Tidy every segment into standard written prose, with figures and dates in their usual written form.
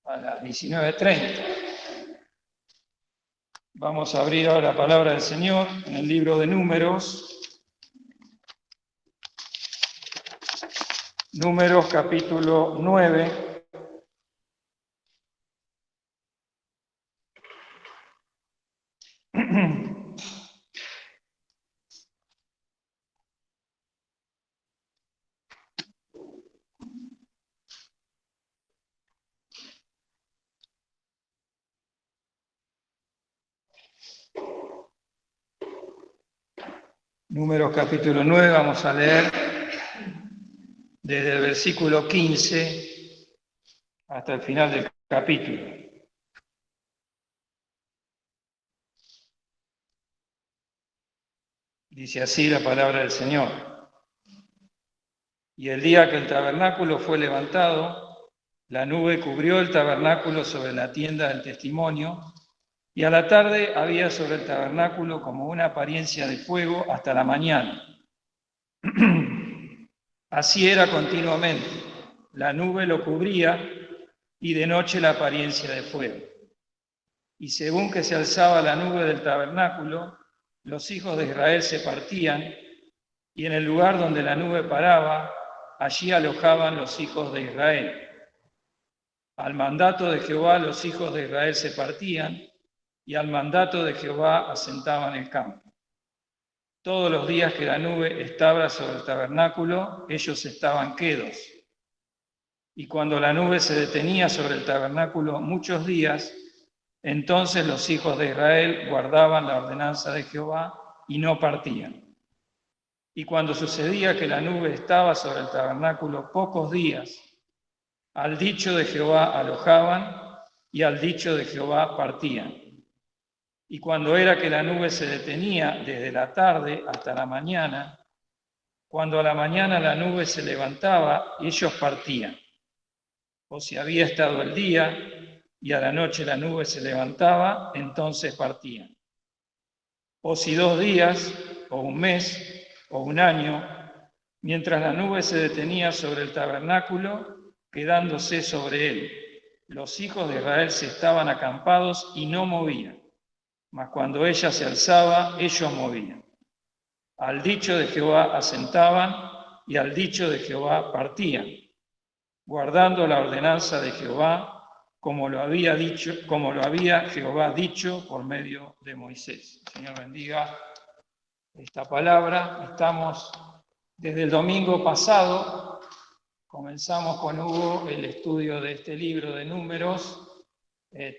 a las 19:30. Vamos a abrir ahora la palabra del Señor en el libro de Números. Números capítulo 9. Números capítulo 9, vamos a leer desde el versículo 15 hasta el final del capítulo. Dice así la palabra del Señor. Y el día que el tabernáculo fue levantado, la nube cubrió el tabernáculo sobre la tienda del testimonio, y a la tarde había sobre el tabernáculo como una apariencia de fuego hasta la mañana. Así era continuamente. La nube lo cubría y de noche la apariencia de fuego. Y según que se alzaba la nube del tabernáculo, los hijos de Israel se partían, y en el lugar donde la nube paraba, allí alojaban los hijos de Israel. Al mandato de Jehová los hijos de Israel se partían, y al mandato de Jehová asentaban el campo. Todos los días que la nube estaba sobre el tabernáculo, ellos estaban quedos. Y cuando la nube se detenía sobre el tabernáculo muchos días, entonces los hijos de Israel guardaban la ordenanza de Jehová y no partían. Y cuando sucedía que la nube estaba sobre el tabernáculo pocos días, al dicho de Jehová alojaban y al dicho de Jehová partían. Y cuando era que la nube se detenía desde la tarde hasta la mañana, cuando a la mañana la nube se levantaba, ellos partían. O si había estado el día y a la noche la nube se levantaba, entonces partían. O si 2 días, o un mes, o un año, mientras la nube se detenía sobre el tabernáculo, quedándose sobre él, los hijos de Israel se estaban acampados y no movían. Mas cuando ella se alzaba, ellos movían. Al dicho de Jehová asentaban y al dicho de Jehová partían, guardando la ordenanza de Jehová, como lo había Jehová dicho por medio de Moisés. El Señor bendiga esta palabra. Estamos desde el domingo pasado, comenzamos con Hugo el estudio de este libro de Números,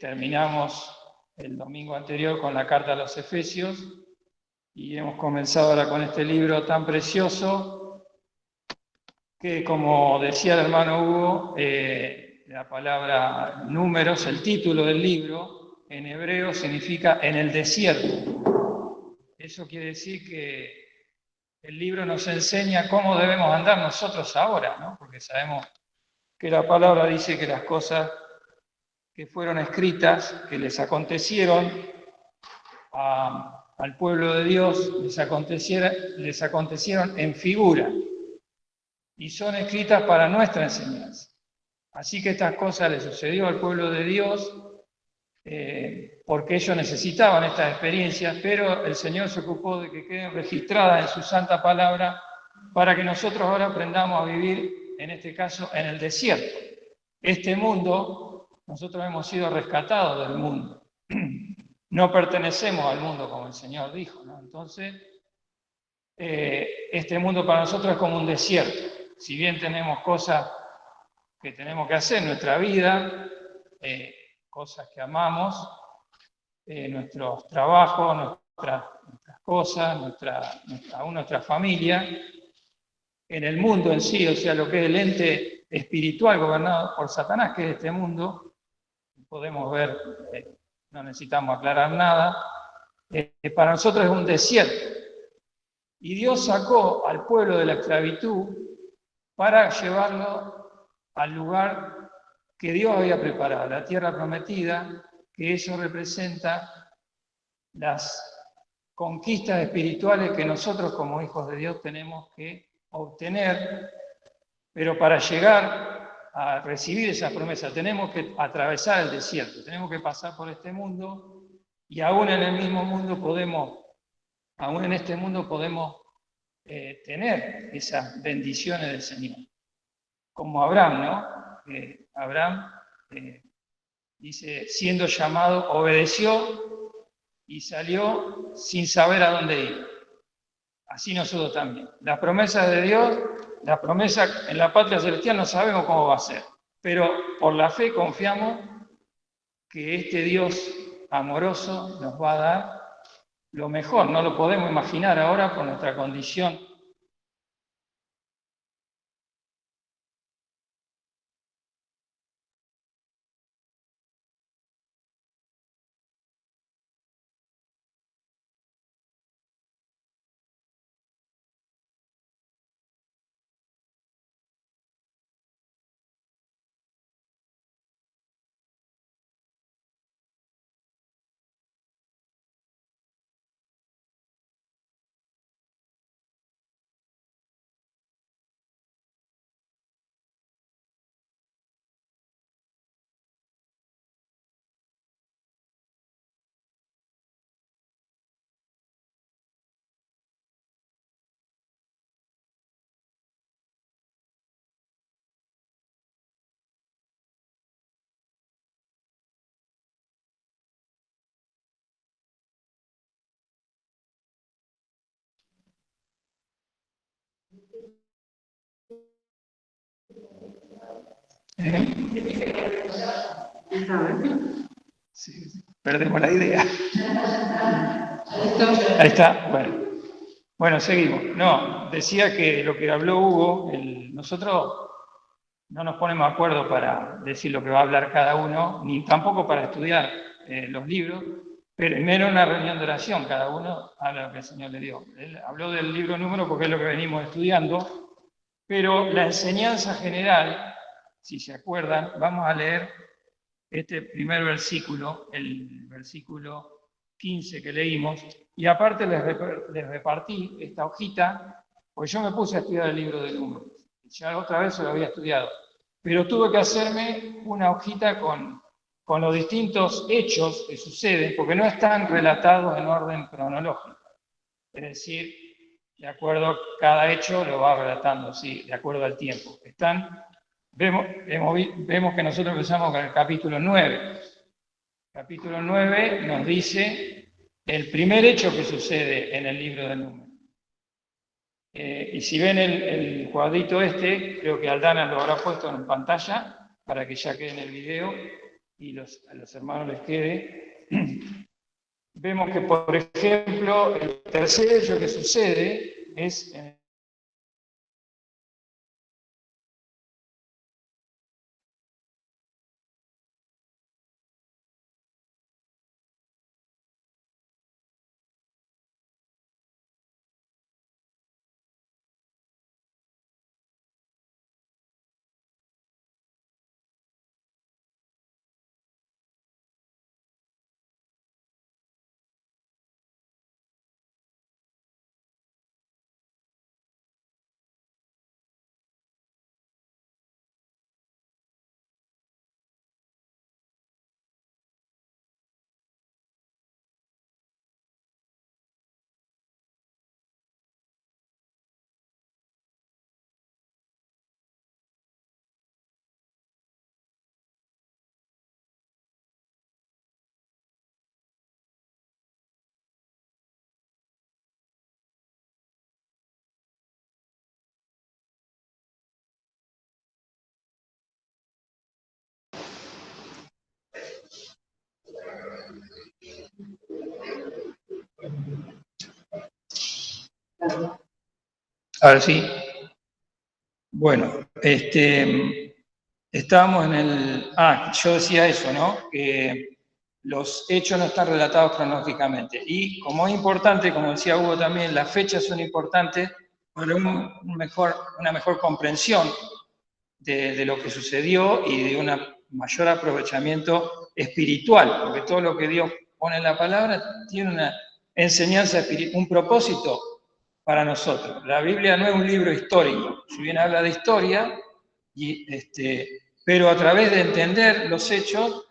terminamos el domingo anterior con la carta a los Efesios y hemos comenzado ahora con este libro tan precioso que, como decía el hermano Hugo, la palabra Números, el título del libro, en hebreo significa en el desierto. Eso quiere decir que el libro nos enseña cómo debemos andar nosotros ahora, ¿no? Porque sabemos que la palabra dice que las cosas que fueron escritas, que les acontecieron al pueblo de Dios, les acontecieron en figura y son escritas para nuestra enseñanza. Así que estas cosas le sucedió al pueblo de Dios porque ellos necesitaban estas experiencias, pero el Señor se ocupó de que queden registradas en su santa palabra para que nosotros ahora aprendamos a vivir, en este caso, en el desierto. Este mundo, nosotros hemos sido rescatados del mundo. No pertenecemos al mundo, como el Señor dijo, ¿no? Entonces, este mundo para nosotros es como un desierto. Si bien tenemos cosas que tenemos que hacer en nuestra vida, cosas que amamos, nuestros trabajos, nuestras cosas, aún nuestra familia, en el mundo en sí, o sea, lo que es el ente espiritual gobernado por Satanás, que es este mundo, podemos ver, no necesitamos aclarar nada, para nosotros es un desierto. Y Dios sacó al pueblo de la esclavitud para llevarlo al lugar que Dios había preparado, la tierra prometida, que eso representa las conquistas espirituales que nosotros como hijos de Dios tenemos que obtener, pero para llegar a recibir esas promesas. Tenemos que atravesar el desierto, tenemos que pasar por este mundo y aún en el mismo mundo aún en este mundo podemos tener esas bendiciones del Señor. Como Abraham, ¿no? Abraham dice, siendo llamado, obedeció y salió sin saber a dónde ir. Así nosotros también. Las promesas de Dios, las promesas en la patria celestial no sabemos cómo va a ser, pero por la fe confiamos que este Dios amoroso nos va a dar lo mejor. No lo podemos imaginar ahora por nuestra condición. Sí, perdemos la idea. Ahí está, bueno, seguimos. No, decía que lo que habló Hugo, nosotros no nos ponemos de acuerdo para decir lo que va a hablar cada uno, ni tampoco para estudiar los libros, pero primero en una reunión de oración, cada uno habla lo que el Señor le dio. Él habló del libro número porque es lo que venimos estudiando, pero la enseñanza general, si se acuerdan, vamos a leer este primer versículo, el versículo 15 que leímos, y aparte les repartí esta hojita, pues yo me puse a estudiar el libro de Números, ya otra vez se lo había estudiado, pero tuve que hacerme una hojita con los distintos hechos que suceden, porque no están relatados en orden cronológico, es decir, de acuerdo, cada hecho lo va relatando, sí, de acuerdo al tiempo. Vemos que nosotros empezamos con el capítulo 9. Capítulo 9 nos dice el primer hecho que sucede en el libro de Números. Y si ven el cuadrito creo que Aldana lo habrá puesto en pantalla para que ya quede en el video y a los hermanos les quede. Vemos que, por ejemplo, el tercer hecho que sucede es en Ahora sí. Bueno, estábamos en el... yo decía eso, ¿no? Que los hechos no están relatados cronológicamente. Y como es importante, como decía Hugo también, las fechas son importantes para una mejor comprensión de lo que sucedió y de un mayor aprovechamiento espiritual, porque todo lo que Dios pone en la palabra tiene una enseñanza espiritual, un propósito para nosotros. La Biblia no es un libro histórico, si bien habla de historia, pero a través de entender los hechos,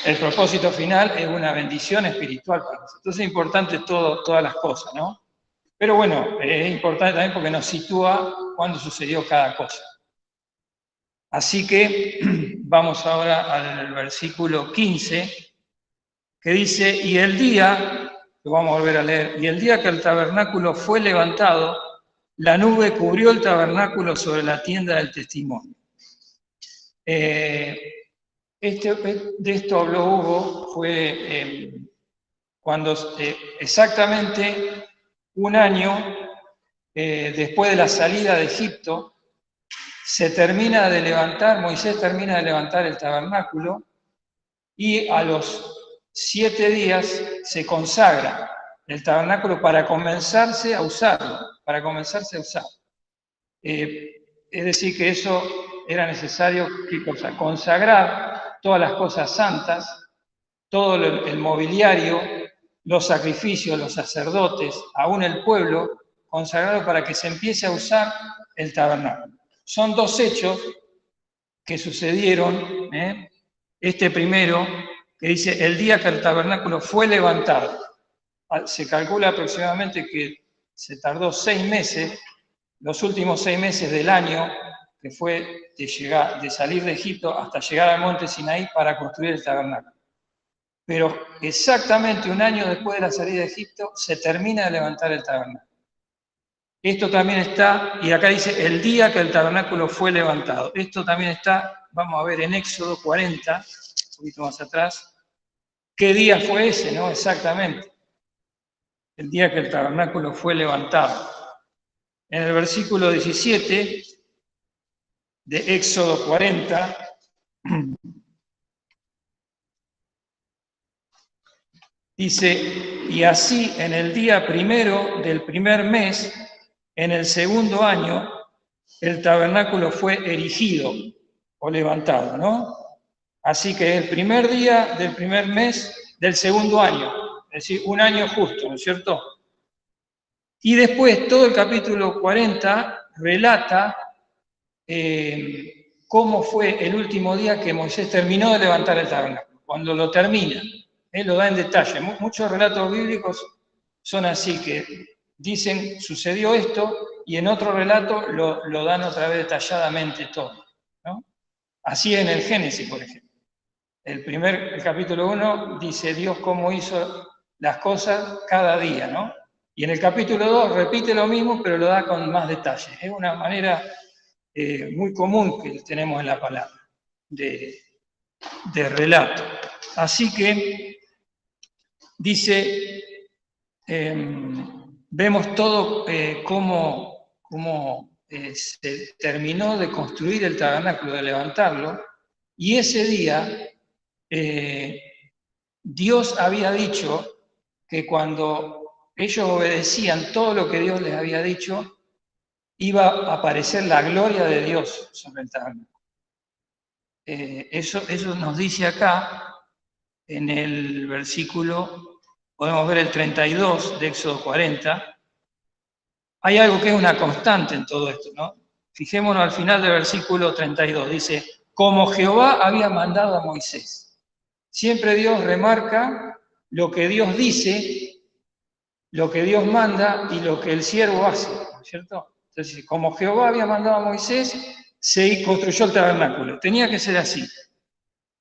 el propósito final es una bendición espiritual para nosotros. Entonces es importante todas las cosas, ¿no? Pero bueno, es importante también porque nos sitúa cuándo sucedió cada cosa. Así que vamos ahora al versículo 15, que dice, y el día, lo vamos a volver a leer, y el día que el tabernáculo fue levantado, la nube cubrió el tabernáculo sobre la tienda del testimonio. De esto habló Hugo, fue cuando exactamente un año después de la salida de Egipto, Moisés termina de levantar el tabernáculo y a los 7 días se consagra el tabernáculo para comenzarse a usarlo, es decir, que eso era necesario, ¿qué cosa? Consagrar todas las cosas santas, todo el mobiliario, los sacrificios, los sacerdotes, aún el pueblo, consagrado para que se empiece a usar el tabernáculo. Son 2 hechos que sucedieron. Este primero, que dice, el día que el tabernáculo fue levantado. Se calcula aproximadamente que se tardó 6 meses, los últimos 6 meses del año, que fue de salir de Egipto hasta llegar al monte Sinaí para construir el tabernáculo. Pero exactamente un año después de la salida de Egipto se termina de levantar el tabernáculo. Esto también está, y acá dice, el día que el tabernáculo fue levantado. Esto también está, vamos a ver, en Éxodo 40, un poquito más atrás. ¿Qué día fue ese, no? Exactamente. El día que el tabernáculo fue levantado. En el versículo 17 de Éxodo 40, dice, y así en el día primero del primer mes, en el segundo año, el tabernáculo fue erigido o levantado, ¿no? Así que el primer día del primer mes del segundo año, es decir, un año justo, ¿no es cierto? Y después todo el capítulo 40 relata cómo fue el último día que Moisés terminó de levantar el tabernáculo, cuando lo termina. Él lo da en detalle. Muchos relatos bíblicos son así, que dicen, sucedió esto, y en otro relato lo dan otra vez detalladamente todo, ¿no? Así en el Génesis, por ejemplo. El capítulo 1 dice Dios cómo hizo las cosas cada día, ¿no? Y en el capítulo 2 repite lo mismo, pero lo da con más detalle. Es una manera muy común que tenemos en la palabra de relato. Así que dice, vemos todo cómo se terminó de construir el tabernáculo, de levantarlo, y ese día Dios había dicho que cuando ellos obedecían todo lo que Dios les había dicho, iba a aparecer la gloria de Dios sobre el tabernáculo. Eso nos dice acá, en el versículo, podemos ver el 32 de Éxodo 40. Hay algo que es una constante en todo esto, ¿no? Fijémonos al final del versículo 32, dice, como Jehová había mandado a Moisés. Siempre Dios remarca lo que Dios dice, lo que Dios manda y lo que el siervo hace, ¿no es cierto? Entonces, como Jehová había mandado a Moisés, se construyó el tabernáculo. Tenía que ser así.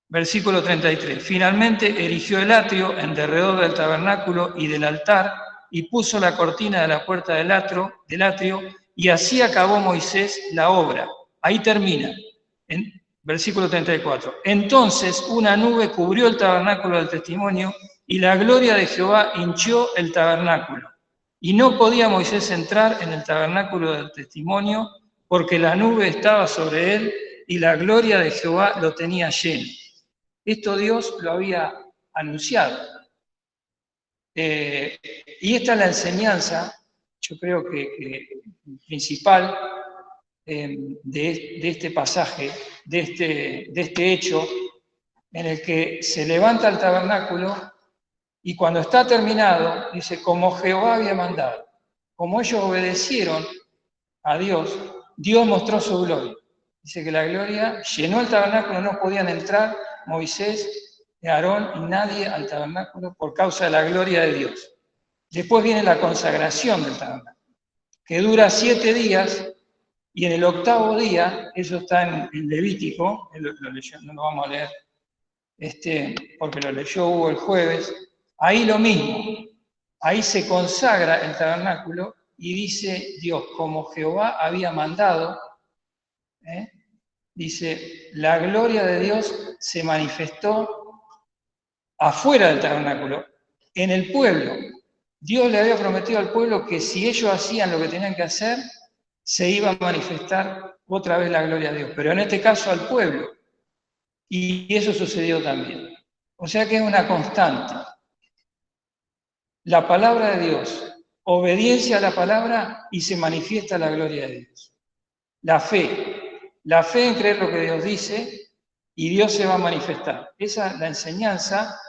Versículo 33. Finalmente erigió el atrio en derredor del tabernáculo y del altar y puso la cortina de la puerta del atrio, y así acabó Moisés la obra. Ahí termina. En versículo 34. Entonces una nube cubrió el tabernáculo del testimonio y la gloria de Jehová hinchió el tabernáculo. Y no podía Moisés entrar en el tabernáculo del testimonio porque la nube estaba sobre él y la gloria de Jehová lo tenía lleno. Esto Dios lo había anunciado. Y esta es la enseñanza, yo creo que principal de este pasaje, de este hecho, en el que se levanta el tabernáculo y cuando está terminado, dice, como Jehová había mandado. Como ellos obedecieron a Dios, Dios mostró su gloria. Dice que la gloria llenó el tabernáculo, no podían entrar Moisés, Aarón y nadie al tabernáculo por causa de la gloria de Dios. Después viene la consagración del tabernáculo, que dura 7 días, y en el 8º día, eso está en Levítico, lo leyó, no lo vamos a leer, porque lo leyó Hugo el jueves, ahí lo mismo, ahí se consagra el tabernáculo y dice Dios, como Jehová había mandado, dice, la gloria de Dios se manifestó afuera del tabernáculo, en el pueblo. Dios le había prometido al pueblo que si ellos hacían lo que tenían que hacer, se iba a manifestar otra vez la gloria de Dios, pero en este caso al pueblo. Y eso sucedió también. O sea que es una constante. La palabra de Dios, obediencia a la palabra y se manifiesta la gloria de Dios. La fe en creer lo que Dios dice y Dios se va a manifestar. Esa es la enseñanza,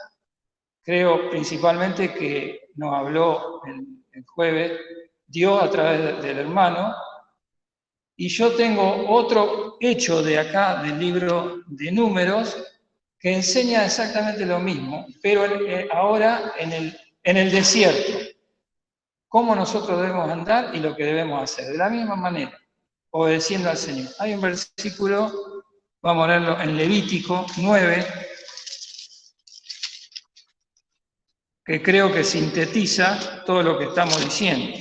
creo principalmente que nos habló el jueves Dios a través del hermano. Y yo tengo otro hecho de acá, del libro de Números, que enseña exactamente lo mismo, pero ahora en el desierto. Cómo nosotros debemos andar y lo que debemos hacer. De la misma manera, obedeciendo al Señor. Hay un versículo, vamos a leerlo en Levítico 9, que creo que sintetiza todo lo que estamos diciendo.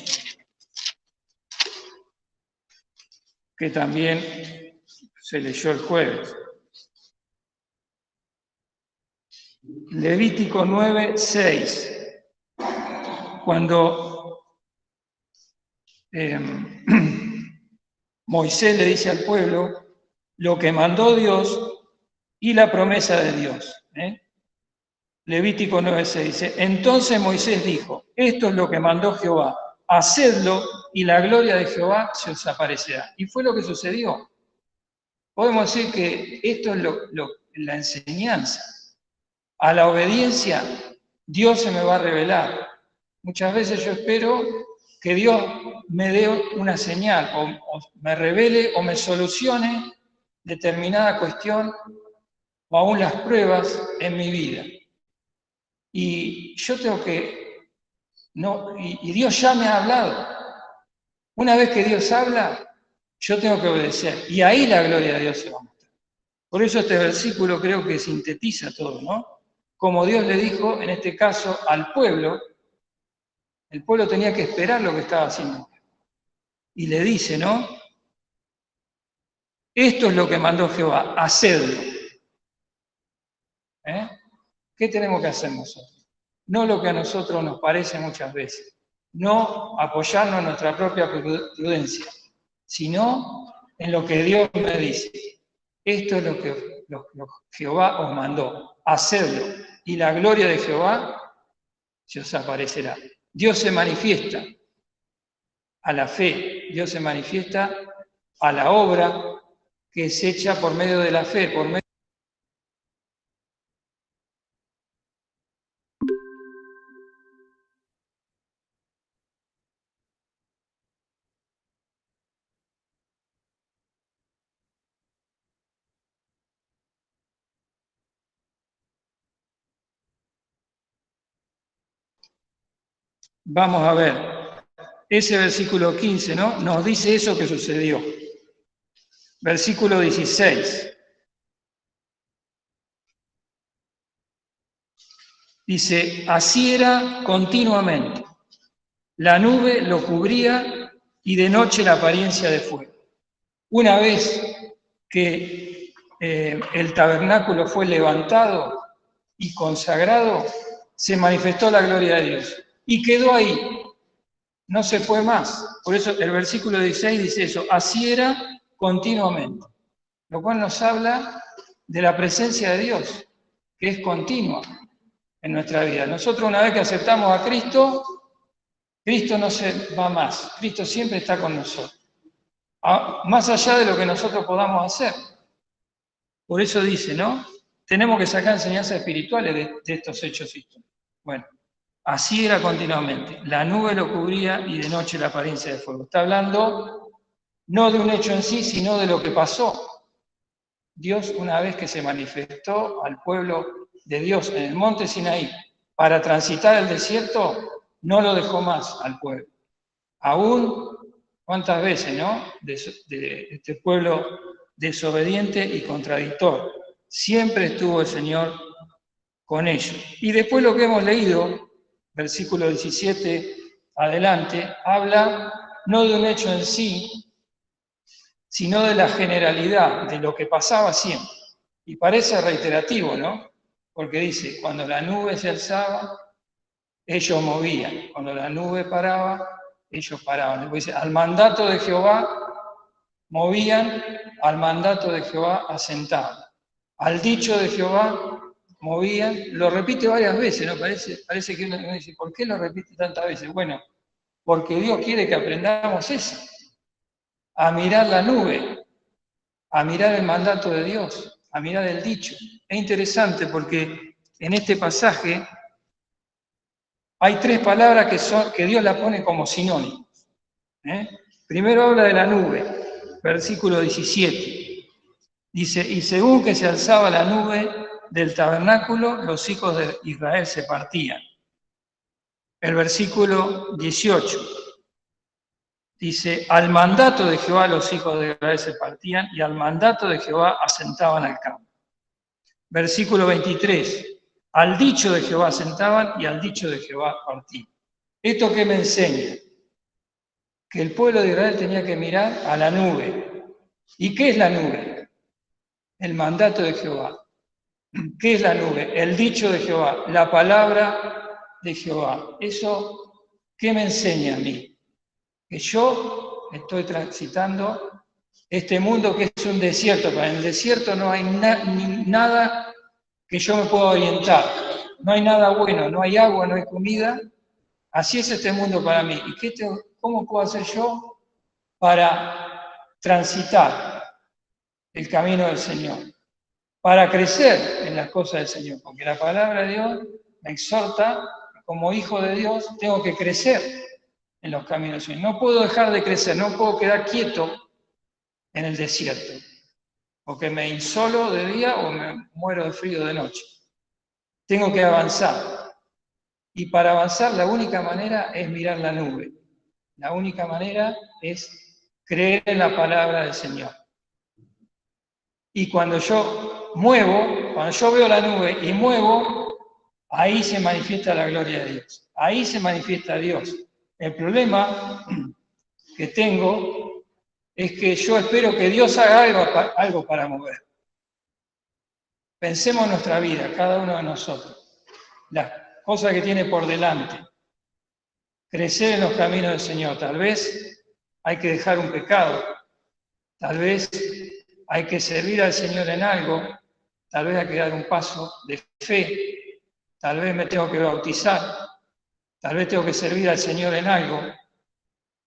Que también se leyó el jueves. Levítico 9, 6. Cuando Moisés le dice al pueblo lo que mandó Dios y la promesa de Dios. Levítico 9, 6 dice, entonces Moisés dijo, esto es lo que mandó Jehová, hacedlo y la gloria de Jehová se os aparecerá. Y fue lo que sucedió. Podemos decir que esto es la enseñanza. A la obediencia, Dios se me va a revelar. Muchas veces yo espero que Dios me dé una señal, o me revele, o me solucione determinada cuestión, o aún las pruebas en mi vida. Y yo tengo que, y Dios ya me ha hablado. Una vez que Dios habla, yo tengo que obedecer. Y ahí la gloria de Dios se va a mostrar. Por eso este versículo creo que sintetiza todo, ¿no? Como Dios le dijo, en este caso, al pueblo, el pueblo tenía que esperar lo que estaba haciendo. Y le dice, ¿no? Esto es lo que mandó Jehová, hacedlo. ¿Qué tenemos que hacer nosotros? No lo que a nosotros nos parece muchas veces. No apoyarnos en nuestra propia prudencia, sino en lo que Dios me dice. Esto es lo que Jehová os mandó, hacedlo. Y la gloria de Jehová se os aparecerá. Dios se manifiesta a la fe, Dios se manifiesta a la obra que es hecha por medio de la fe, por medio. Vamos a ver, ese versículo 15, ¿no? Nos dice eso que sucedió. Versículo 16. Dice, así era continuamente. La nube lo cubría y de noche la apariencia de fuego. Una vez que el tabernáculo fue levantado y consagrado, se manifestó la gloria de Dios. Y quedó ahí. No se fue más. Por eso el versículo 16 dice eso. Así era continuamente. Lo cual nos habla de la presencia de Dios, que es continua en nuestra vida. Nosotros una vez que aceptamos a Cristo, Cristo no se va más. Cristo siempre está con nosotros. Más allá de lo que nosotros podamos hacer. Por eso dice, ¿no? Tenemos que sacar enseñanzas espirituales de estos hechos históricos. Bueno, así era continuamente. La nube lo cubría y de noche la apariencia de fuego. Está hablando no de un hecho en sí, sino de lo que pasó. Dios, una vez que se manifestó al pueblo de Dios en el monte Sinaí para transitar el desierto, no lo dejó más al pueblo. Aún, ¿cuántas veces, no? De este pueblo desobediente y contradictor. Siempre estuvo el Señor con ellos. Y después lo que hemos leído, versículo 17 adelante, habla no de un hecho en sí, sino de la generalidad, de lo que pasaba siempre. Y parece reiterativo, ¿no? Porque dice, cuando la nube se alzaba, ellos movían. Cuando la nube paraba, ellos paraban. Después dice, al mandato de Jehová movían, al mandato de Jehová asentaban. Al dicho de Jehová movían, lo repite varias veces, ¿no? Parece que uno dice, ¿por qué lo repite tantas veces? Bueno, porque Dios quiere que aprendamos eso, a mirar la nube, a mirar el mandato de Dios, a mirar el dicho. Es interesante porque en este pasaje hay tres palabras que Dios la pone como sinónimos. Primero habla de la nube, versículo 17. Dice, y según que se alzaba la nube del tabernáculo, los hijos de Israel se partían. El versículo 18 dice, al mandato de Jehová los hijos de Israel se partían y al mandato de Jehová asentaban al campo. Versículo 23, al dicho de Jehová asentaban y al dicho de Jehová partían. ¿Esto qué me enseña? Que el pueblo de Israel tenía que mirar a la nube. ¿Y qué es la nube? El mandato de Jehová. ¿Qué es la nube? El dicho de Jehová, la palabra de Jehová. ¿Eso qué me enseña a mí? Que yo estoy transitando este mundo que es un desierto. Para en el desierto no hay nada que yo me pueda orientar. No hay nada bueno, no hay agua, no hay comida. Así es este mundo para mí. ¿Y cómo puedo hacer yo para transitar el camino del Señor? Para crecer en las cosas del Señor, porque la palabra de Dios me exhorta, como hijo de Dios, tengo que crecer en los caminos del Señor. No puedo dejar de crecer, no puedo quedar quieto en el desierto, porque me insolo de día o me muero de frío de noche. Tengo que avanzar. Y para avanzar la única manera es mirar la nube. La única manera es creer en la palabra del Señor. Y cuando yo veo la nube y muevo, ahí se manifiesta la gloria de Dios. Ahí se manifiesta Dios. El problema que tengo es que yo espero que Dios haga algo para mover. Pensemos en nuestra vida, cada uno de nosotros, las cosas que tiene por delante. Crecer en los caminos del Señor. Tal vez hay que dejar un pecado. Tal vez hay que servir al Señor en algo, tal vez hay que dar un paso de fe, tal vez me tengo que bautizar, tal vez tengo que servir al Señor en algo,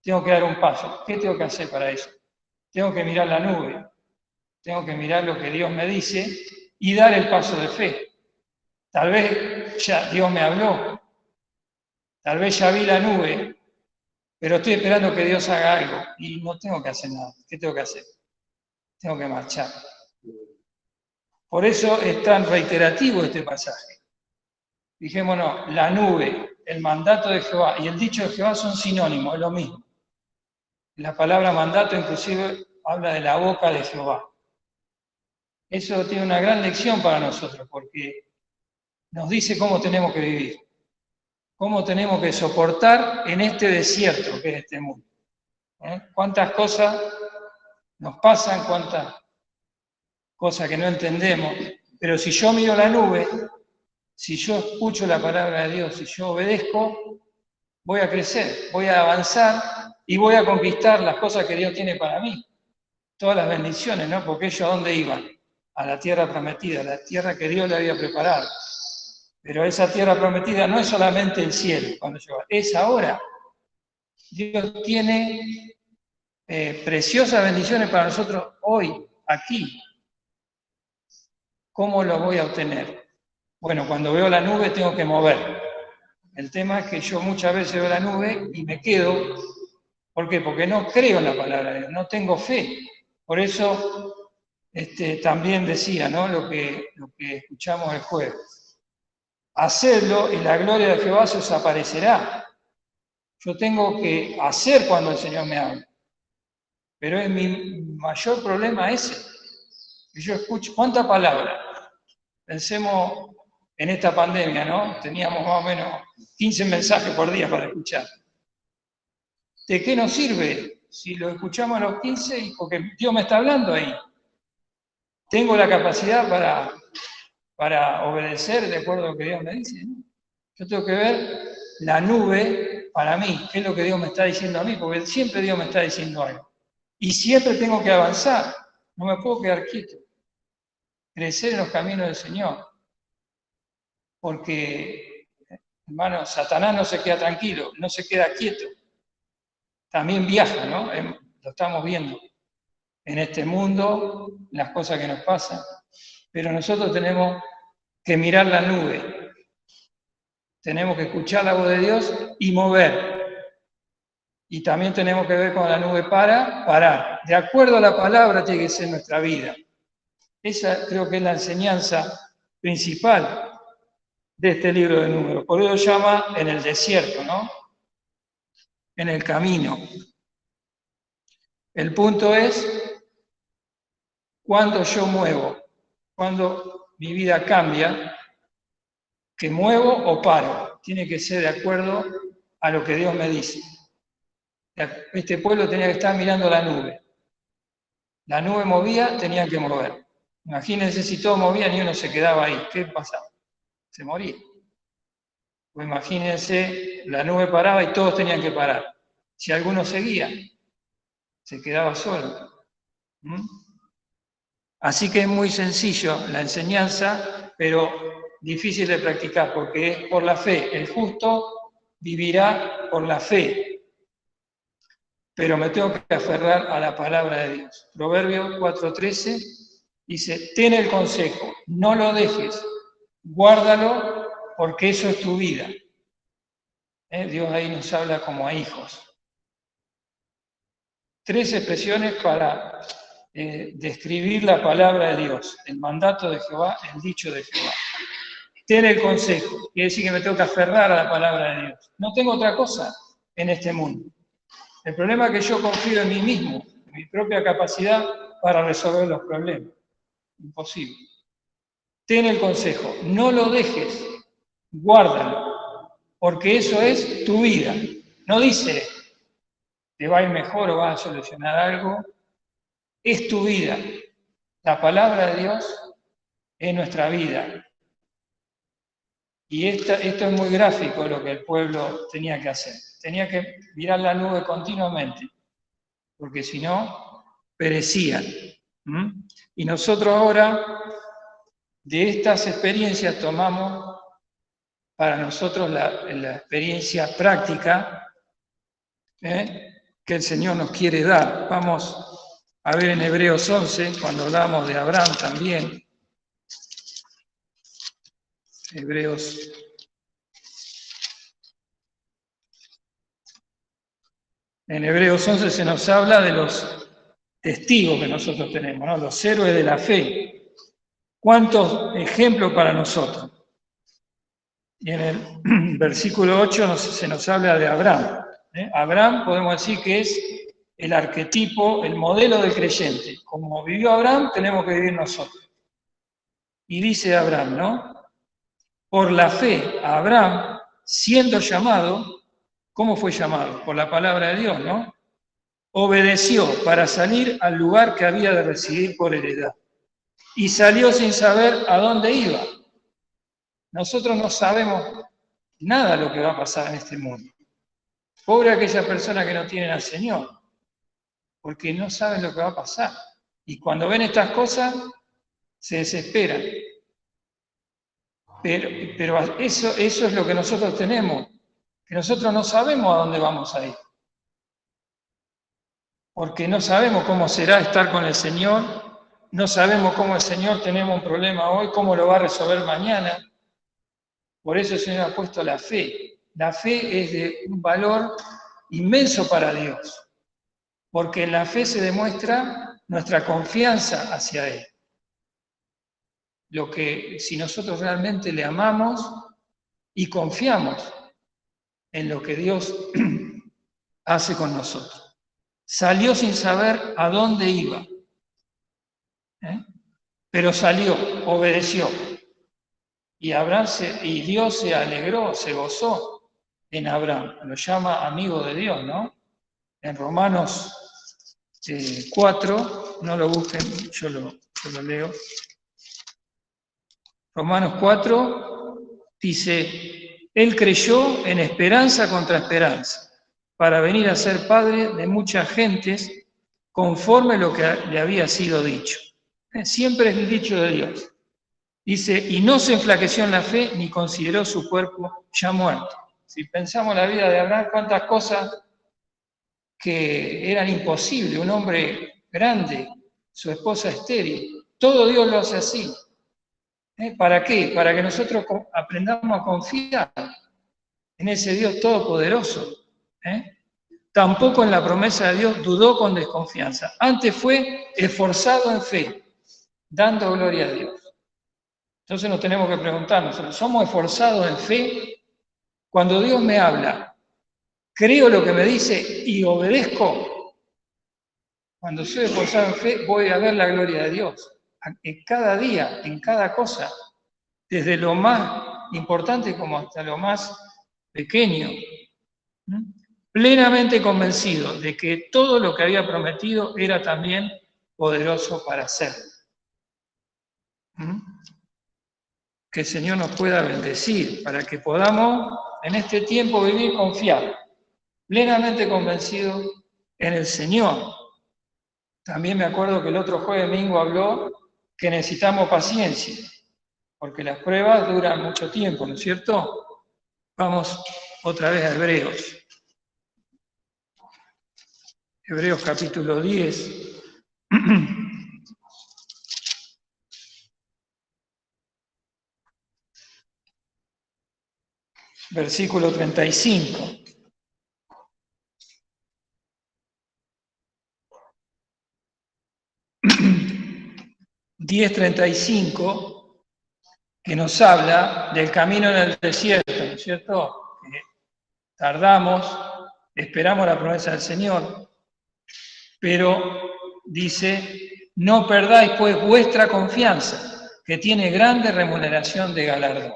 tengo que dar un paso. ¿Qué tengo que hacer para eso? Tengo que mirar la nube, tengo que mirar lo que Dios me dice y dar el paso de fe. Tal vez ya Dios me habló, tal vez ya vi la nube, pero estoy esperando que Dios haga algo y no tengo que hacer nada. ¿Qué tengo que hacer? Tengo que marchar. Por eso es tan reiterativo este pasaje. Fijémonos, la nube, el mandato de Jehová y el dicho de Jehová son sinónimos, es lo mismo. La palabra mandato inclusive habla de la boca de Jehová. Eso tiene una gran lección para nosotros porque nos dice cómo tenemos que vivir, cómo tenemos que soportar en este desierto que es este mundo. Cuántas cosas nos pasan, cuántas cosas que no entendemos, pero si yo miro la nube, si yo escucho la palabra de Dios, si yo obedezco, voy a crecer, voy a avanzar y voy a conquistar las cosas que Dios tiene para mí. Todas las bendiciones, ¿no? Porque ellos ¿a dónde iban? A la tierra prometida, a la tierra que Dios le había preparado. Pero esa tierra prometida no es solamente el cielo, cuando yo, es ahora. Dios tiene preciosas bendiciones para nosotros hoy, aquí. ¿Cómo lo voy a obtener? Bueno, cuando veo la nube tengo que mover. El tema es que yo muchas veces veo la nube y me quedo. ¿Por qué? Porque no creo en la palabra de Dios, no tengo fe. Por eso también decía, ¿no? Lo que escuchamos el jueves. Hacedlo y la gloria de Jehová se os aparecerá. Yo tengo que hacer cuando el Señor me habla. Pero mi mayor problema es ese. Que yo escucho, ¿cuánta palabra? Pensemos en esta pandemia, ¿no? Teníamos más o menos 15 mensajes por día para escuchar. ¿De qué nos sirve si lo escuchamos a los 15? Porque Dios me está hablando ahí. Tengo la capacidad para obedecer de acuerdo a lo que Dios me dice, ¿no? Yo tengo que ver la nube para mí, qué es lo que Dios me está diciendo a mí, porque siempre Dios me está diciendo algo. Y siempre tengo que avanzar, no me puedo quedar quieto. Crecer en los caminos del Señor. Porque, hermano, Satanás no se queda tranquilo, no se queda quieto. También viaja, ¿no? Lo estamos viendo en este mundo, las cosas que nos pasan. Pero nosotros tenemos que mirar la nube. Tenemos que escuchar la voz de Dios y mover. Y también tenemos que ver cuando la nube parar. De acuerdo a la palabra tiene que ser nuestra vida. Esa creo que es la enseñanza principal de este libro de Números. Por eso llama en el desierto, ¿no? En el camino. El punto es cuando yo muevo, cuando mi vida cambia, que muevo o paro. Tiene que ser de acuerdo a lo que Dios me dice. Este pueblo tenía que estar mirando la nube. La nube movía, tenían que mover. Imagínense si todos movían y uno se quedaba ahí. ¿Qué pasaba? Se moría. O imagínense, la nube paraba y todos tenían que parar. Si alguno seguía, se quedaba solo. Así que es muy sencillo la enseñanza, pero difícil de practicar, porque es por la fe. El justo vivirá por la fe. Pero me tengo que aferrar a la palabra de Dios. Proverbios 4:13 dice, ten el consejo, no lo dejes, guárdalo, porque eso es tu vida. Dios ahí nos habla como a hijos. 3 expresiones para describir la palabra de Dios, el mandato de Jehová, el dicho de Jehová. Ten el consejo, quiere decir que me tengo que aferrar a la palabra de Dios. No tengo otra cosa en este mundo. El problema es que yo confío en mí mismo, en mi propia capacidad para resolver los problemas. Imposible. Ten el consejo, no lo dejes, guárdalo, porque eso es tu vida. No dice, te va a ir mejor o vas a solucionar algo. Es tu vida. La palabra de Dios es nuestra vida. Y esto es muy gráfico lo que el pueblo tenía que hacer. Tenía que mirar la nube continuamente, porque si no, perecían. Y nosotros ahora, de estas experiencias, tomamos para nosotros la experiencia práctica que el Señor nos quiere dar. Vamos a ver en Hebreos 11, cuando hablamos de Abraham también. Hebreos. En Hebreos 11 se nos habla de los testigos que nosotros tenemos, ¿no? Los héroes de la fe. ¿Cuántos ejemplos para nosotros? Y en el versículo 8 se nos habla de Abraham. Abraham podemos decir que es el arquetipo, el modelo del creyente. Como vivió Abraham, tenemos que vivir nosotros. Y dice Abraham, ¿no? Por la fe, Abraham, siendo llamado, ¿cómo fue llamado? Por la palabra de Dios, ¿no? Obedeció para salir al lugar que había de residir por heredad. Y salió sin saber a dónde iba. Nosotros no sabemos nada de lo que va a pasar en este mundo. Pobre aquella persona que no tienen al Señor, porque no saben lo que va a pasar. Y cuando ven estas cosas, se desesperan. Pero eso es lo que nosotros tenemos, que nosotros no sabemos a dónde vamos a ir. Porque no sabemos cómo será estar con el Señor, no sabemos cómo el Señor tenemos un problema hoy, cómo lo va a resolver mañana. Por eso el Señor ha puesto la fe. La fe es de un valor inmenso para Dios, porque en la fe se demuestra nuestra confianza hacia Él. Lo que, si nosotros realmente le amamos y confiamos en lo que Dios hace con nosotros. Salió sin saber a dónde iba, pero salió, obedeció. Y Dios se alegró, se gozó en Abraham. Lo llama amigo de Dios, ¿no? En Romanos 4, no lo busquen, yo lo leo. Romanos 4 dice, él creyó en esperanza contra esperanza, para venir a ser padre de muchas gentes, conforme lo que le había sido dicho. Siempre es el dicho de Dios. Dice, y no se enflaqueció en la fe, ni consideró su cuerpo ya muerto. Si pensamos en la vida de Abraham, cuántas cosas que eran imposibles, un hombre grande, su esposa estéril, todo Dios lo hace así. ¿Para qué? Para que nosotros aprendamos a confiar en ese Dios todopoderoso. Tampoco en la promesa de Dios dudó con desconfianza. Antes fue esforzado en fe, dando gloria a Dios. Entonces nos tenemos que preguntarnos, ¿somos esforzados en fe? Cuando Dios me habla, ¿creo lo que me dice y obedezco? Cuando soy esforzado en fe, voy a ver la gloria de Dios. En cada día, en cada cosa, desde lo más importante como hasta lo más pequeño. Plenamente convencido de que todo lo que había prometido era también poderoso para hacerlo. Que el Señor nos pueda bendecir para que podamos en este tiempo vivir confiados, plenamente convencidos en el Señor. También me acuerdo que el otro jueves Mingo habló que necesitamos paciencia, porque las pruebas duran mucho tiempo, ¿no es cierto? Vamos otra vez a Hebreos. Hebreos capítulo 10. Versículo 35. (10:35) que nos habla del camino en el desierto, ¿no es cierto? Que tardamos, esperamos la promesa del Señor, pero dice, no perdáis pues vuestra confianza, que tiene grande remuneración de galardón.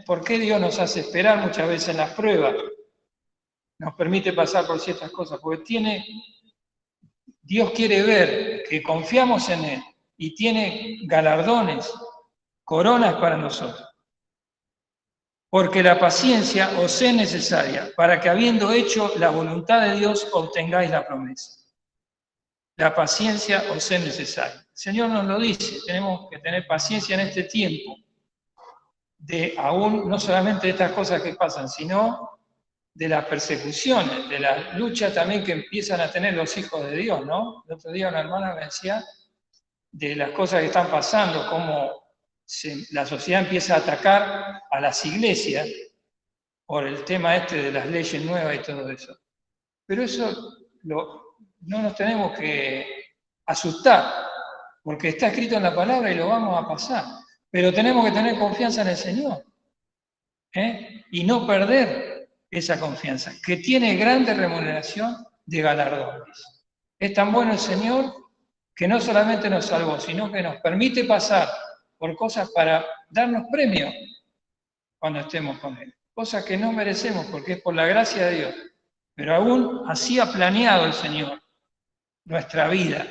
¿Por qué Dios nos hace esperar muchas veces en las pruebas? Nos permite pasar por ciertas cosas, porque Dios quiere ver que confiamos en Él y tiene galardones, coronas para nosotros. Porque la paciencia os es necesaria para que habiendo hecho la voluntad de Dios obtengáis la promesa. La paciencia os es necesaria. El Señor nos lo dice, tenemos que tener paciencia en este tiempo, de aún no solamente de estas cosas que pasan, sino de las persecuciones, de las luchas también que empiezan a tener los hijos de Dios, ¿no? El otro día una hermana me decía de las cosas que están pasando, cómo la sociedad empieza a atacar a las iglesias por el tema de las leyes nuevas y todo eso. Pero eso no nos tenemos que asustar, porque está escrito en la palabra y lo vamos a pasar. Pero tenemos que tener confianza en el Señor, y no perder esa confianza, que tiene grande remuneración de galardones. Es tan bueno el Señor que no solamente nos salvó, sino que nos permite pasar por cosas para darnos premio cuando estemos con Él. Cosas que no merecemos porque es por la gracia de Dios. Pero aún así ha planeado el Señor nuestra vida.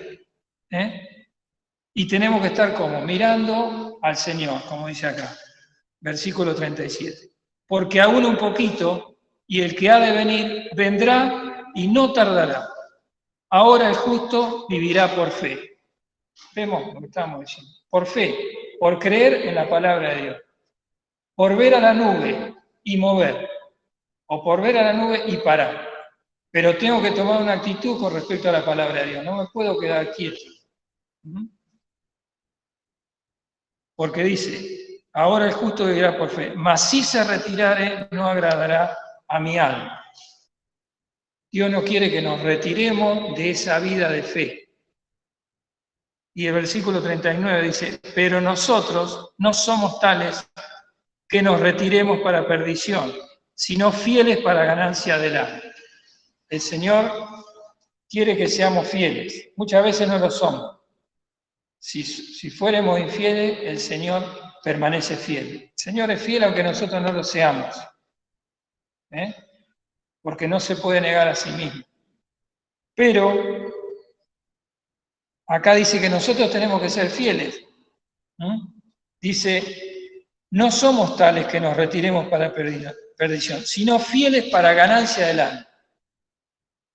Y tenemos que estar como mirando al Señor, como dice acá, versículo 37. Porque aún un poquito, y el que ha de venir, vendrá y no tardará. Ahora el justo vivirá por fe. Vemos lo que estamos diciendo. Por fe, por creer en la palabra de Dios. Por ver a la nube y mover. O por ver a la nube y parar. Pero tengo que tomar una actitud con respecto a la palabra de Dios. No me puedo quedar quieto. Porque dice, ahora el justo vivirá por fe. Mas si se retirare, no agradará a mi alma. Dios no quiere que nos retiremos de esa vida de fe. Y el versículo 39 dice, pero nosotros no somos tales que nos retiremos para perdición, sino fieles para ganancia del alma. El Señor quiere que seamos fieles. Muchas veces no lo somos. Si fuéramos infieles, el Señor permanece fiel. El Señor es fiel aunque nosotros no lo seamos. Porque no se puede negar a sí mismo. Pero acá dice que nosotros tenemos que ser fieles. Dice, no somos tales que nos retiremos para perdición, sino fieles para ganancia del alma.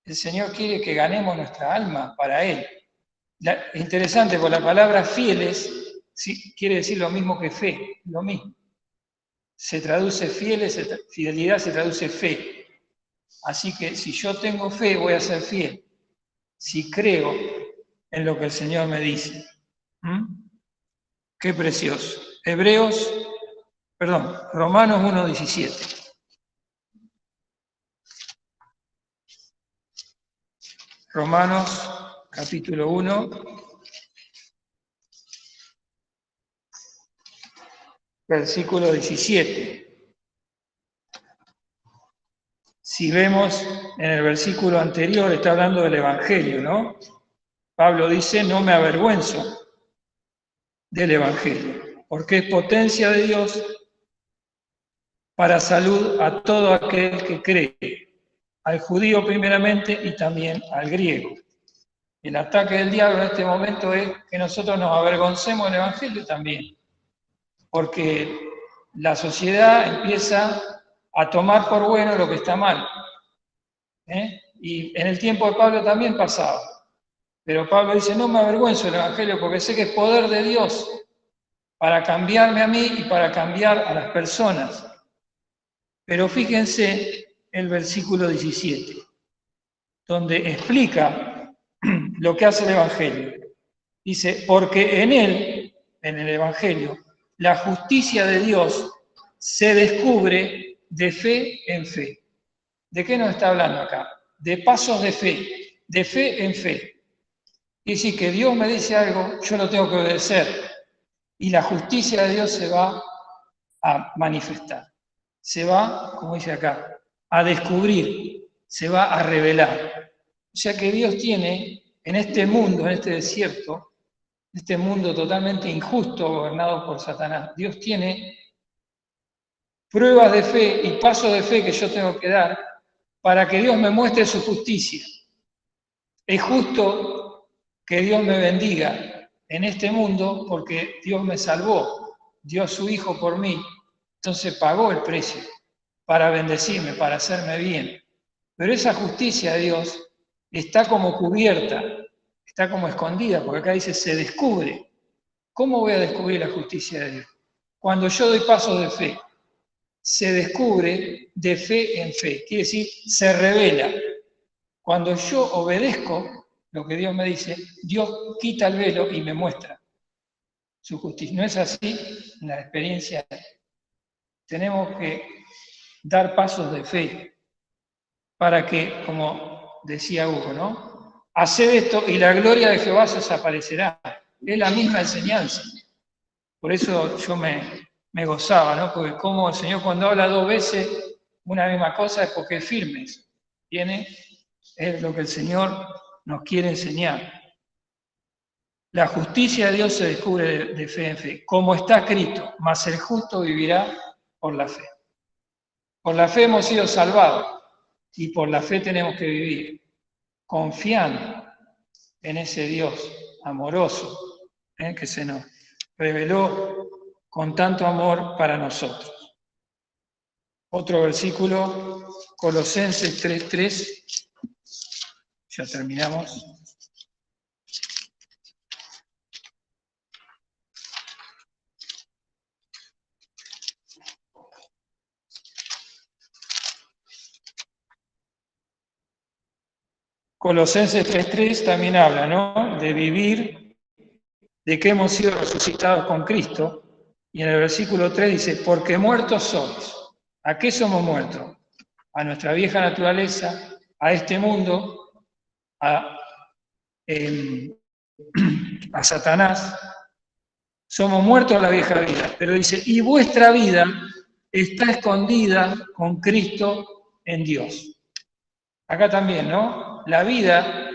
El Señor quiere que ganemos nuestra alma para Él. Interesante, porque la palabra fieles sí, quiere decir lo mismo que fe, lo mismo. Se traduce fieles, fidelidad se traduce fe. Así que si yo tengo fe, voy a ser fiel. Si creo en lo que el Señor me dice. Qué precioso. Romanos 1:17. Romanos capítulo 1, versículo 17. Si vemos en el versículo anterior, está hablando del Evangelio, ¿no? Pablo dice, no me avergüenzo del Evangelio, porque es potencia de Dios para salud a todo aquel que cree, al judío primeramente y también al griego. El ataque del diablo en este momento es que nosotros nos avergoncemos del Evangelio también, porque la sociedad empieza a tomar por bueno lo que está mal. Y en el tiempo de Pablo también pasaba. Pero Pablo dice, no me avergüenzo del Evangelio porque sé que es poder de Dios para cambiarme a mí y para cambiar a las personas. Pero fíjense el versículo 17, donde explica lo que hace el Evangelio. Dice, porque en él, en el Evangelio, la justicia de Dios se descubre de fe en fe. ¿De qué nos está hablando acá? De pasos de fe en fe. Es decir, que Dios me dice algo, yo lo tengo que obedecer. Y la justicia de Dios se va a manifestar. Se va, como dice acá, a descubrir, se va a revelar. O sea que Dios tiene en este mundo, en este desierto, este mundo totalmente injusto, gobernado por Satanás, Dios tiene pruebas de fe y pasos de fe que yo tengo que dar para que Dios me muestre su justicia. Es justo que Dios me bendiga en este mundo porque Dios me salvó, dio a su Hijo por mí, entonces pagó el precio para bendecirme, para hacerme bien. Pero esa justicia de Dios está como cubierta, está como escondida, porque acá dice se descubre. ¿Cómo voy a descubrir la justicia de Dios? Cuando yo doy pasos de fe, se descubre de fe en fe, quiere decir, se revela. Cuando yo obedezco lo que Dios me dice, Dios quita el velo y me muestra su justicia. ¿No es así en la experiencia? Tenemos que dar pasos de fe para que, como decía Hugo, ¿no? Haced esto y la gloria de Jehová se desaparecerá. Es la misma enseñanza. Por eso yo me gozaba, ¿no? Porque como el Señor cuando habla dos veces una misma cosa es porque es firme. Es lo que el Señor nos quiere enseñar. La justicia de Dios se descubre de fe en fe, como está escrito, mas el justo vivirá por la fe. Por la fe hemos sido salvados y por la fe tenemos que vivir, confiando en ese Dios amoroso que se nos reveló con tanto amor para nosotros. Otro versículo, Colosenses 3:3, ya terminamos. Colosenses 3:3 también habla, ¿no? De vivir, de que hemos sido resucitados con Cristo. Y en el versículo 3 dice, porque muertos sois. ¿A qué somos muertos? A nuestra vieja naturaleza, a este mundo, a Satanás, somos muertos a la vieja vida, pero dice, y vuestra vida está escondida con Cristo en Dios. Acá también, ¿no? La vida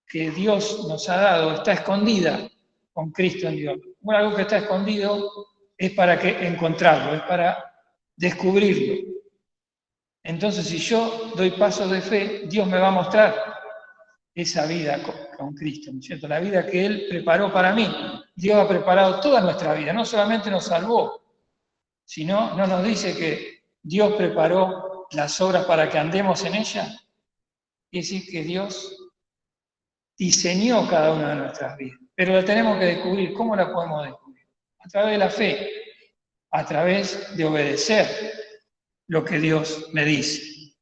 que Dios nos ha dado está escondida con Cristo en Dios. Bueno, algo que está escondido es para que encontrarlo, es para descubrirlo. Entonces, si yo doy pasos de fe, Dios me va a mostrar esa vida con Cristo, ¿no es cierto? La vida que Él preparó para mí. Dios ha preparado toda nuestra vida, no solamente nos salvó, sino no nos dice que Dios preparó las obras para que andemos en ellas. Es decir, que Dios diseñó cada una de nuestras vidas, pero la tenemos que descubrir. ¿Cómo la podemos descubrir? A través de la fe, a través de obedecer lo que Dios me dice.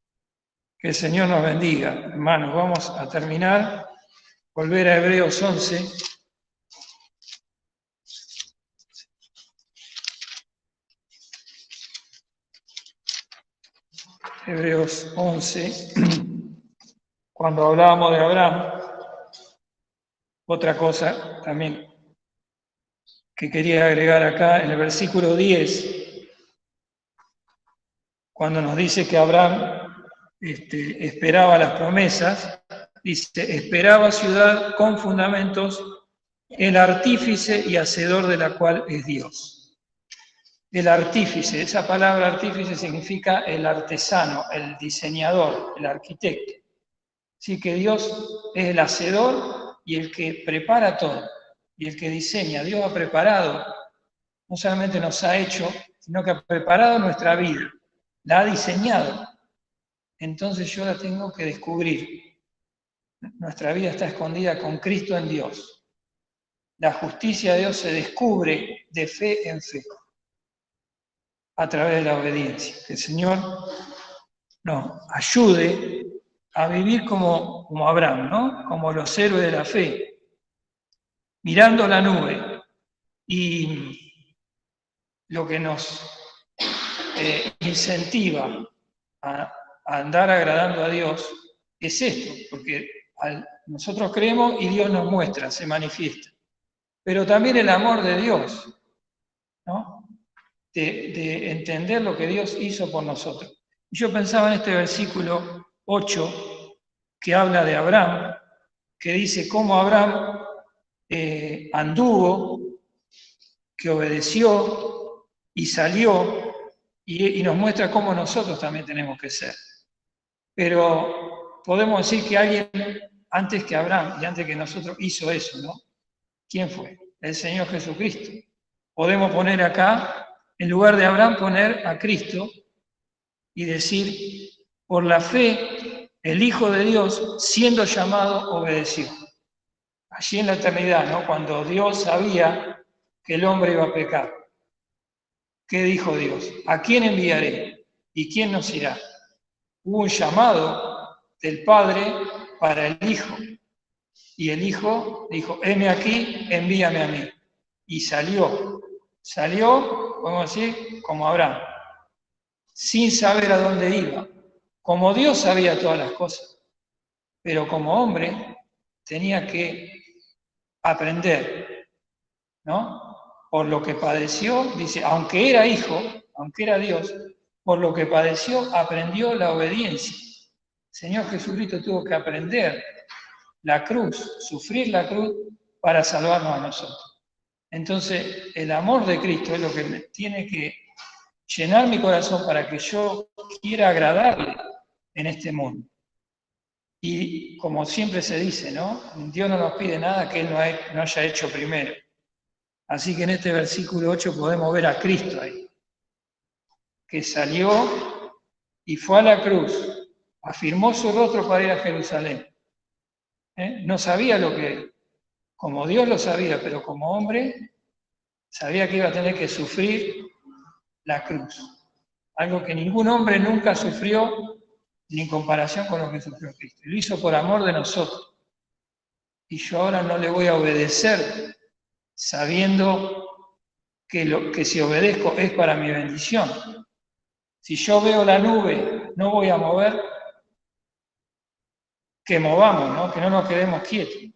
Que el Señor nos bendiga. Hermanos, vamos a terminar. Volver a Hebreos 11. Hebreos 11. Cuando hablábamos de Abraham, otra cosa también que quería agregar acá, en el versículo 10, cuando nos dice que Abraham esperaba las promesas, dice, esperaba ciudad con fundamentos, el artífice y hacedor de la cual es Dios. El artífice, esa palabra artífice significa el artesano, el diseñador, el arquitecto. Así que Dios es el hacedor y el que prepara todo, y el que diseña. Dios ha preparado, no solamente nos ha hecho, sino que ha preparado nuestra vida, la ha diseñado. Entonces yo la tengo que descubrir. Nuestra vida está escondida con Cristo en Dios. La justicia de Dios se descubre de fe en fe, a través de la obediencia. Que el Señor nos ayude a vivir como Abraham, ¿no? Como los héroes de la fe, mirando la nube. Y lo que nos incentiva a andar agradando a Dios es esto, porque nosotros creemos y Dios nos muestra, se manifiesta. Pero también el amor de Dios, ¿no? De entender lo que Dios hizo por nosotros. Yo pensaba en este versículo 8 que habla de Abraham, que dice cómo Abraham anduvo, que obedeció y salió, y nos muestra cómo nosotros también tenemos que ser. Pero podemos decir que alguien antes que Abraham y antes que nosotros hizo eso, ¿no? ¿Quién fue? El Señor Jesucristo. Podemos poner acá, en lugar de Abraham, poner a Cristo y decir, por la fe, el Hijo de Dios, siendo llamado, obedeció. Allí en la eternidad, ¿no? Cuando Dios sabía que el hombre iba a pecar. ¿Qué dijo Dios? ¿A quién enviaré? ¿Y quién nos irá? Hubo un llamado del Padre para el Hijo. Y el Hijo dijo, heme aquí, envíame a mí. Y salió, podemos decir, como Abraham, sin saber a dónde iba. Como Dios sabía todas las cosas, pero como hombre tenía que aprender, ¿no? Por lo que padeció, dice, aunque era hijo, aunque era Dios, por lo que padeció, aprendió la obediencia. El Señor Jesucristo tuvo que aprender la cruz, sufrir la cruz para salvarnos a nosotros. Entonces, el amor de Cristo es lo que tiene que llenar mi corazón para que yo quiera agradarle en este mundo. Y como siempre se dice, ¿no? Dios no nos pide nada que Él no haya hecho primero. Así que en este versículo 8 podemos ver a Cristo ahí, que salió y fue a la cruz, afirmó su rostro para ir a Jerusalén. No sabía lo que, como Dios lo sabía, pero como hombre, sabía que iba a tener que sufrir la cruz. Algo que ningún hombre nunca sufrió, ni en comparación con lo que sufrió Cristo. Y lo hizo por amor de nosotros. Y yo ahora no le voy a obedecer, sabiendo que si obedezco es para mi bendición. Si yo veo la nube, no voy a mover, que movamos, ¿no? Que no nos quedemos quietos.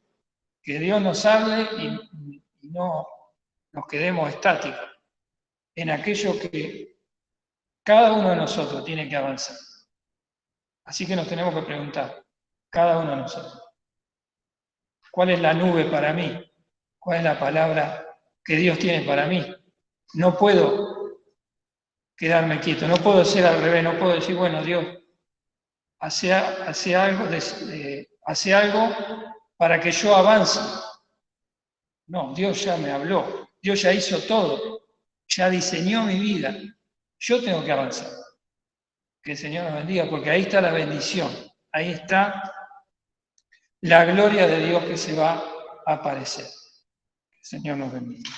Que Dios nos hable y no nos quedemos estáticos en aquello que cada uno de nosotros tiene que avanzar. Así que nos tenemos que preguntar, cada uno de nosotros, ¿cuál es la nube para mí? ¿Cuál es la palabra que Dios tiene para mí? No puedo quedarme quieto, no puedo ser al revés, no puedo decir, bueno, Dios, hace algo para que yo avance. No, Dios ya me habló, Dios ya hizo todo, ya diseñó mi vida. Yo tengo que avanzar. Que el Señor nos bendiga, porque ahí está la bendición, ahí está la gloria de Dios que se va a aparecer. Que el Señor nos bendiga.